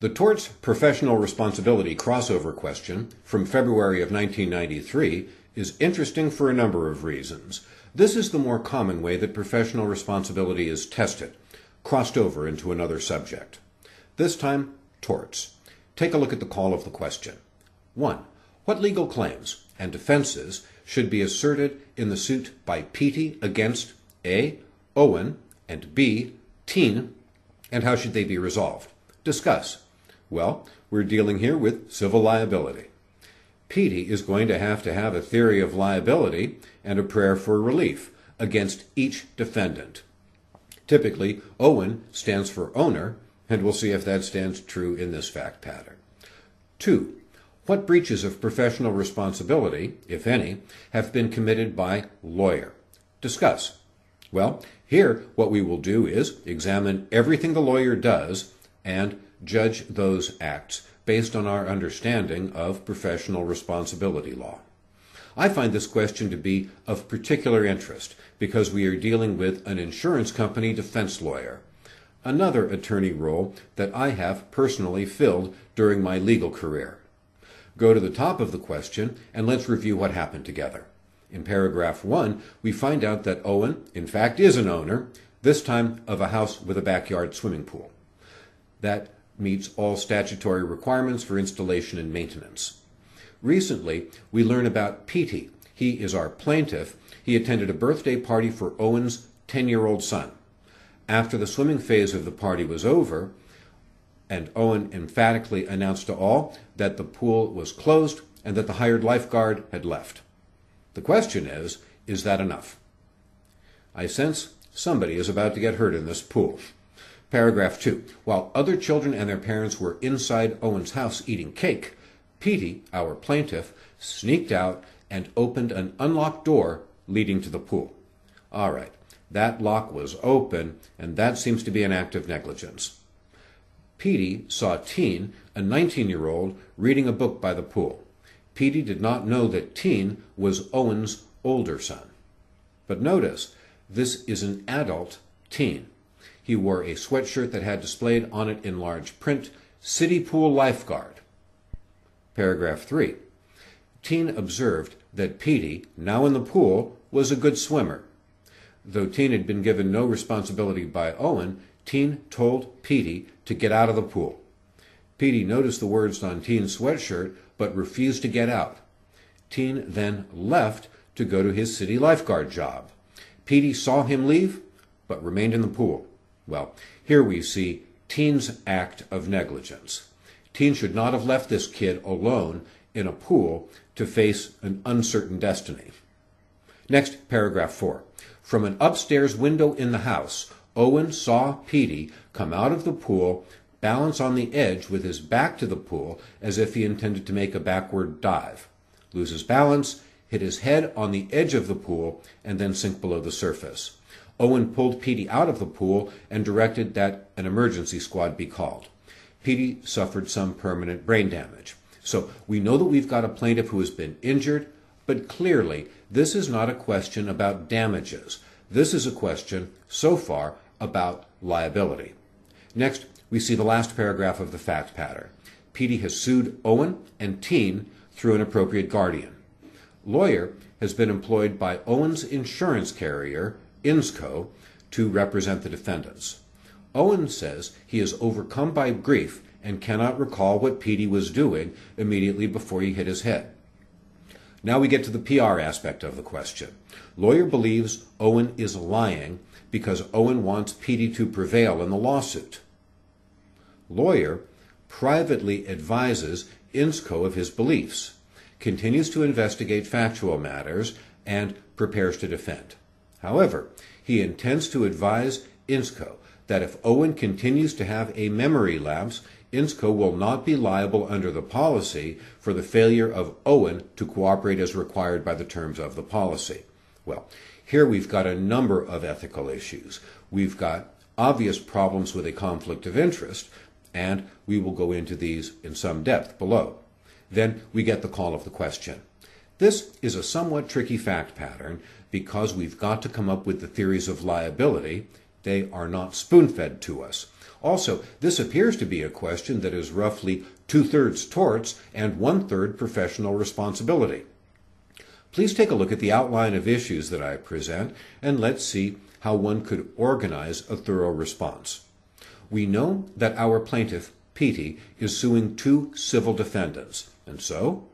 The torts professional responsibility crossover question from February of 1993 is interesting for a number of reasons. This is the more common way that professional responsibility is tested, crossed over into another subject. This time, torts. Take a look at the call of the question. 1. What legal claims and defenses should be asserted in the suit by Petey against A. Owen and B. Teen, and how should they be resolved? Discuss. Well, we're dealing here with civil liability. Petey is going to have a theory of liability and a prayer for relief against each defendant. Typically, Owen stands for owner, and we'll see if that stands true in this fact pattern. 2. What breaches of professional responsibility, if any, have been committed by lawyer? Discuss. Well, here what we will do is examine everything the lawyer does and judge those acts based on our understanding of professional responsibility law. I find this question to be of particular interest because we are dealing with an insurance company defense lawyer, another attorney role that I have personally filled during my legal career. Go to the top of the question and let's review what happened together. In paragraph 1, we find out that Owen, in fact, is an owner, this time of a house with a backyard swimming pool. That meets all statutory requirements for installation and maintenance. Recently, we learn about Petey. He is our plaintiff. He attended a birthday party for Owen's 10-year-old son. After the swimming phase of the party was over, and Owen emphatically announced to all that the pool was closed and that the hired lifeguard had left. The question is that enough? I sense somebody is about to get hurt in this pool. Paragraph 2. While other children and their parents were inside Owen's house eating cake, Petey, our plaintiff, sneaked out and opened an unlocked door leading to the pool. All right, that lock was open, and that seems to be an act of negligence. Petey saw Teen, a 19-year-old, reading a book by the pool. Petey did not know that Teen was Owen's older son. But notice, this is an adult Teen. He wore a sweatshirt that had displayed on it in large print, City Pool Lifeguard. Paragraph 3. Teen observed that Petey, now in the pool, was a good swimmer. Though Teen had been given no responsibility by Owen, Teen told Petey to get out of the pool. Petey noticed the words on Teen's sweatshirt, but refused to get out. Teen then left to go to his city lifeguard job. Petey saw him leave, but remained in the pool. Well, here we see Teen's act of negligence. Teen should not have left this kid alone in a pool to face an uncertain destiny. Next, paragraph 4. From an upstairs window in the house, Owen saw Petey come out of the pool, balance on the edge with his back to the pool as if he intended to make a backward dive, lose his balance, hit his head on the edge of the pool, and then sink below the surface. Owen pulled Petey out of the pool and directed that an emergency squad be called. Petey suffered some permanent brain damage. So we know that we've got a plaintiff who has been injured, but clearly this is not a question about damages. This is a question, so far, about liability. Next, we see the last paragraph of the fact pattern. Petey has sued Owen and Teen through an appropriate guardian. Lawyer has been employed by Owen's insurance carrier, INSCO, to represent the defendants. Owen says he is overcome by grief and cannot recall what Petey was doing immediately before he hit his head. Now we get to the PR aspect of the question. Lawyer believes Owen is lying because Owen wants Petey to prevail in the lawsuit. Lawyer privately advises INSCO of his beliefs, continues to investigate factual matters, and prepares to defend. However, he intends to advise INSCO that if Owen continues to have a memory lapse, INSCO will not be liable under the policy for the failure of Owen to cooperate as required by the terms of the policy. Well, here we've got a number of ethical issues. We've got obvious problems with a conflict of interest, and we will go into these in some depth below. Then we get the call of the question. This is a somewhat tricky fact pattern because we've got to come up with the theories of liability. They are not spoon-fed to us. Also, this appears to be a question that is roughly 2/3 torts and 1/3 professional responsibility. Please take a look at the outline of issues that I present, and let's see how one could organize a thorough response. We know that our plaintiff, Petey, is suing 2 civil defendants, and so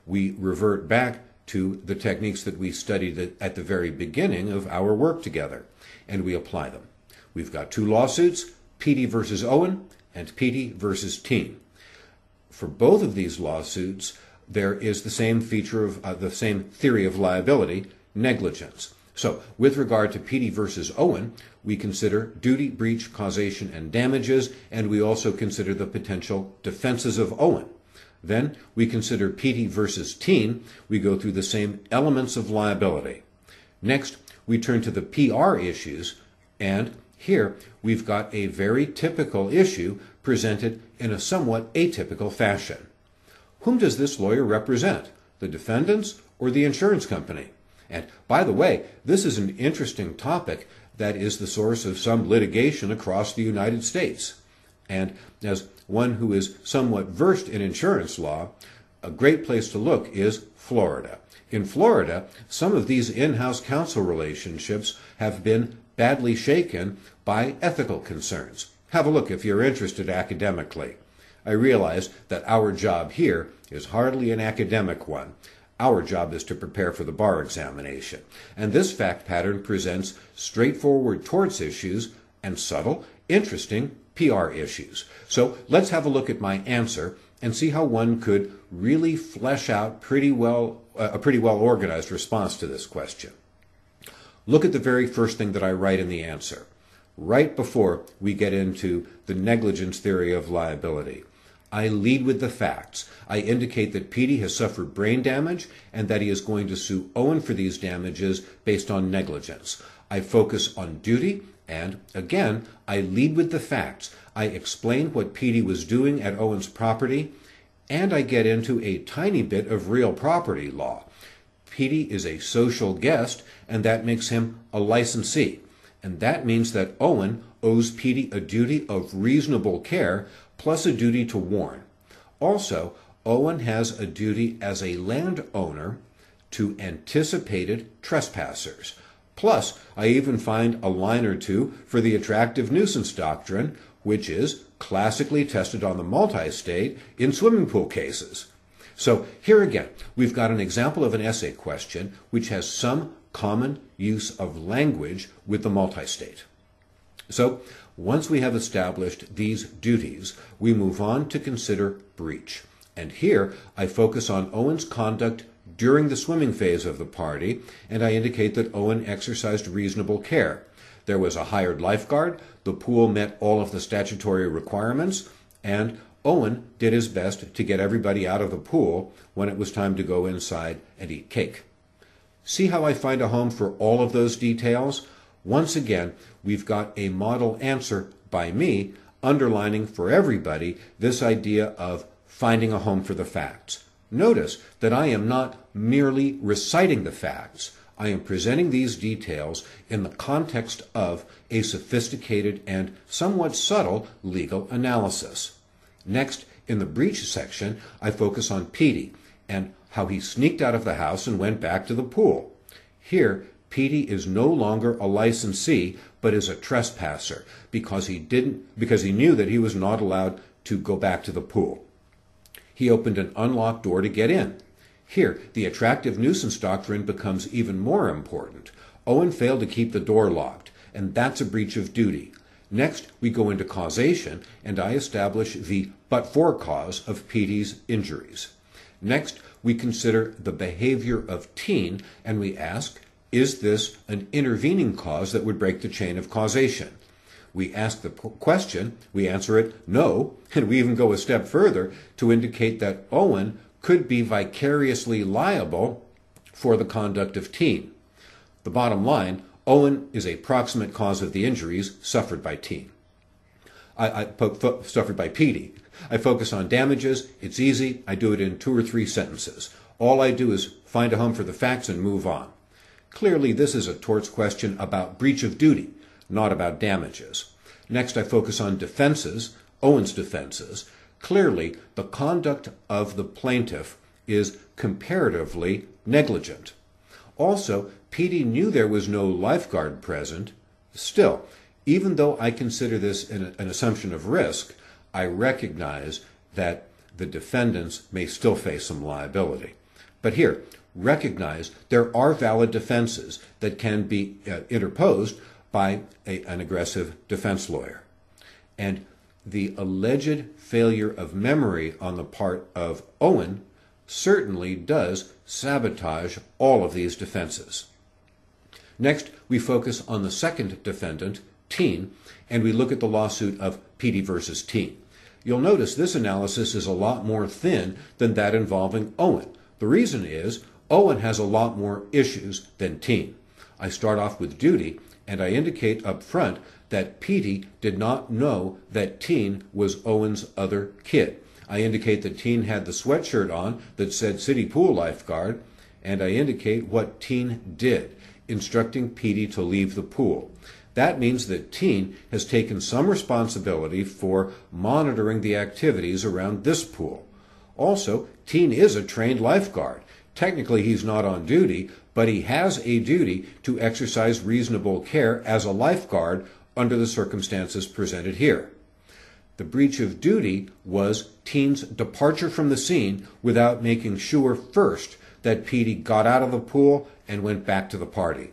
we revert back to the techniques that we studied at the very beginning of our work together, and we apply them. We've got 2 lawsuits, Petey versus Owen and Petey versus Teen. For both of these lawsuits, there is the same feature of the same theory of liability, negligence. So, with regard to Petey versus Owen, we consider duty, breach, causation, and damages, and we also consider the potential defenses of Owen. Then we consider Petey versus Teen. We go through the same elements of liability. Next, we turn to the PR issues, and here we've got a very typical issue presented in a somewhat atypical fashion. Whom does this lawyer represent? The defendants or the insurance company? And by the way, this is an interesting topic that is the source of some litigation across the United States. And as one who is somewhat versed in insurance law, a great place to look is Florida. In Florida, some of these in-house counsel relationships have been badly shaken by ethical concerns. Have a look if you're interested academically. I realize that our job here is hardly an academic one. Our job is to prepare for the bar examination. And this fact pattern presents straightforward torts issues and subtle, interesting PR issues. So let's have a look at my answer and see how one could really flesh out a pretty well organized response to this question. Look at the very first thing that I write in the answer, right before we get into the negligence theory of liability. I lead with the facts. I indicate that Petey has suffered brain damage and that he is going to sue Owen for these damages based on negligence. I focus on duty, and again, I lead with the facts. I explain what Petey was doing at Owen's property, and I get into a tiny bit of real property law. Petey is a social guest, and that makes him a licensee. And that means that Owen owes Petey a duty of reasonable care plus a duty to warn. Also, Owen has a duty as a landowner to anticipated trespassers. Plus, I even find a line or two for the attractive nuisance doctrine, which is classically tested on the multi-state in swimming pool cases. So here again, we've got an example of an essay question which has some common use of language with the multi-state. So once we have established these duties, we move on to consider breach. And here I focus on Owen's conduct during the swimming phase of the party, and I indicate that Owen exercised reasonable care. There was a hired lifeguard, the pool met all of the statutory requirements, and Owen did his best to get everybody out of the pool when it was time to go inside and eat cake. See how I find a home for all of those details? Once again, we've got a model answer by me underlining for everybody this idea of finding a home for the facts. Notice that I am not merely reciting the facts. I am presenting these details in the context of a sophisticated and somewhat subtle legal analysis. Next, in the breach section, I focus on Petey and how he sneaked out of the house and went back to the pool. Here, Petey is no longer a licensee, but is a trespasser because he knew that he was not allowed to go back to the pool. He opened an unlocked door to get in. Here, the attractive nuisance doctrine becomes even more important. Owen failed to keep the door locked, and that's a breach of duty. Next, we go into causation, and I establish the but-for cause of Petey's injuries. Next, we consider the behavior of Teen, and we ask, is this an intervening cause that would break the chain of causation? We ask the question, we answer it no, and we even go a step further to indicate that Owen could be vicariously liable for the conduct of Teen. The bottom line, Owen is a proximate cause of the injuries suffered by Teen. Suffered by Petey. I focus on damages. It's easy. I do it in 2 or 3 sentences. All I do is find a home for the facts and move on. Clearly, this is a torts question about breach of duty, not about damages. Next, I focus on defenses, Owen's defenses. Clearly, the conduct of the plaintiff is comparatively negligent. Also, Petey knew there was no lifeguard present. Still, even though I consider this an assumption of risk, I recognize that the defendants may still face some liability. But here, recognize there are valid defenses that can be interposed by an aggressive defense lawyer. And the alleged failure of memory on the part of Owen certainly does sabotage all of these defenses. Next, we focus on the second defendant, Teen, and we look at the lawsuit of Petey versus Teen. You'll notice this analysis is a lot more thin than that involving Owen. The reason is Owen has a lot more issues than Teen. I start off with duty, and I indicate up front that Petey did not know that Teen was Owen's other kid. I indicate that Teen had the sweatshirt on that said City Pool Lifeguard, and I indicate what Teen did, instructing Petey to leave the pool. That means that Teen has taken some responsibility for monitoring the activities around this pool. Also, Teen is a trained lifeguard. Technically, he's not on duty, but he has a duty to exercise reasonable care as a lifeguard under the circumstances presented here. The breach of duty was Teen's departure from the scene without making sure first that Petey got out of the pool and went back to the party.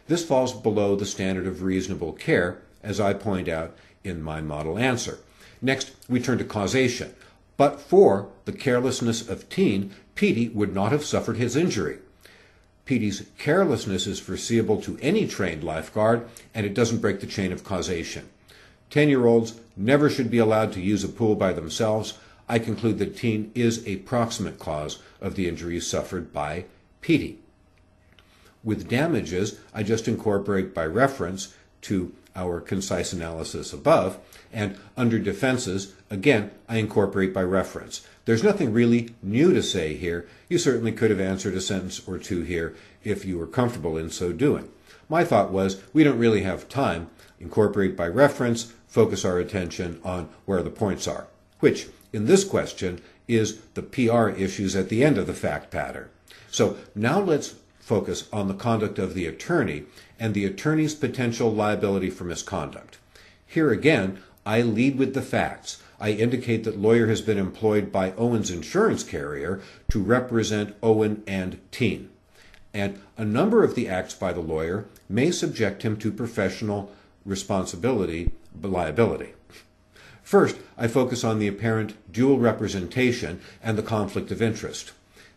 This falls below the standard of reasonable care, as I point out in my model answer. Next, we turn to causation. But for the carelessness of Teen, Petey would not have suffered his injury. Petey's carelessness is foreseeable to any trained lifeguard, and it doesn't break the chain of causation. 10-year-olds never should be allowed to use a pool by themselves. I conclude that Teen is a proximate cause of the injuries suffered by Petey. With damages, I just incorporate by reference to our concise analysis above, and under defenses, again, I incorporate by reference. There's nothing really new to say here. You certainly could have answered a sentence or two here if you were comfortable in so doing. My thought was we don't really have time. Incorporate by reference, focus our attention on where the points are, which in this question is the PR issues at the end of the fact pattern. So now let's focus on the conduct of the attorney and the attorney's potential liability for misconduct. Here again, I lead with the facts. I indicate that lawyer has been employed by Owen's insurance carrier to represent Owen and Teen. And a number of the acts by the lawyer may subject him to professional responsibility liability. First, I focus on the apparent dual representation and the conflict of interest.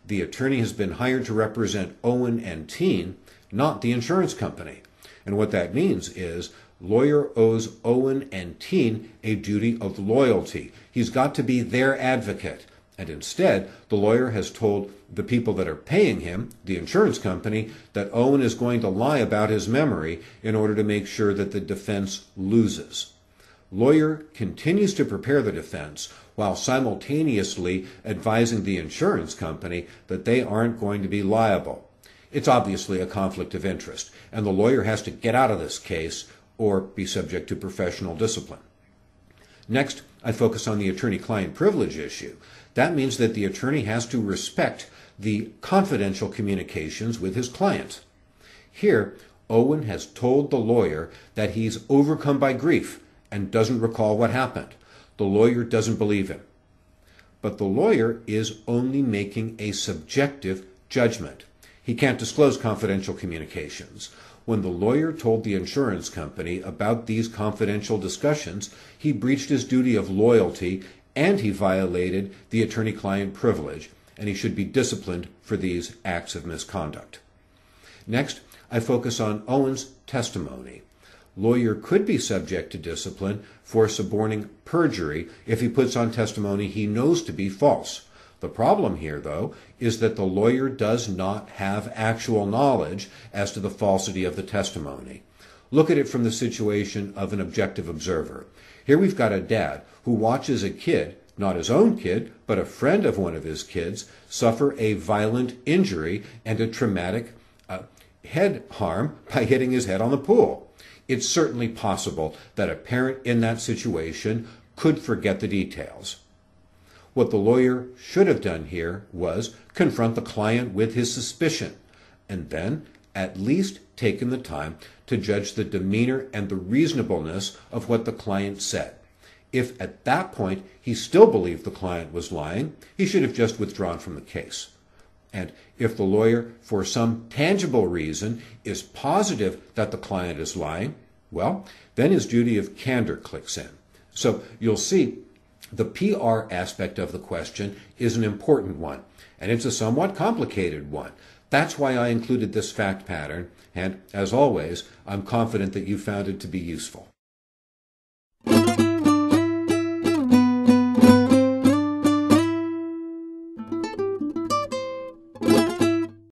The attorney has been hired to represent Owen and Teen, not the insurance company. And what that means is lawyer owes Owen and Teen a duty of loyalty. He's got to be their advocate. And instead, the lawyer has told the people that are paying him, the insurance company, that Owen is going to lie about his memory in order to make sure that the defense loses. Lawyer continues to prepare the defense while simultaneously advising the insurance company that they aren't going to be liable. It's obviously a conflict of interest, and the lawyer has to get out of this case or be subject to professional discipline. Next, I focus on the attorney-client privilege issue. That means that the attorney has to respect the confidential communications with his client. Here, Owen has told the lawyer that he's overcome by grief and doesn't recall what happened. The lawyer doesn't believe him. But the lawyer is only making a subjective judgment. He can't disclose confidential communications. When the lawyer told the insurance company about these confidential discussions, he breached his duty of loyalty and he violated the attorney-client privilege, and he should be disciplined for these acts of misconduct. Next, I focus on Owen's testimony. Lawyer could be subject to discipline for suborning perjury if he puts on testimony he knows to be false. The problem here, though, is that the lawyer does not have actual knowledge as to the falsity of the testimony. Look at it from the situation of an objective observer. Here we've got a dad who watches a kid, not his own kid, but a friend of one of his kids, suffer a violent injury and a traumatic head harm by hitting his head on the pool. it's certainly possible that a parent in that situation could forget the details. What the lawyer should have done here was confront the client with his suspicion, and then at least taken the time to judge the demeanor and the reasonableness of what the client said. If at that point he still believed the client was lying, he should have just withdrawn from the case. And if the lawyer, for some tangible reason, is positive that the client is lying, well, then his duty of candor clicks in. So you'll see the PR aspect of the question is an important one, and it's a somewhat complicated one. That's why I included this fact pattern, and as always, I'm confident that you found it to be useful.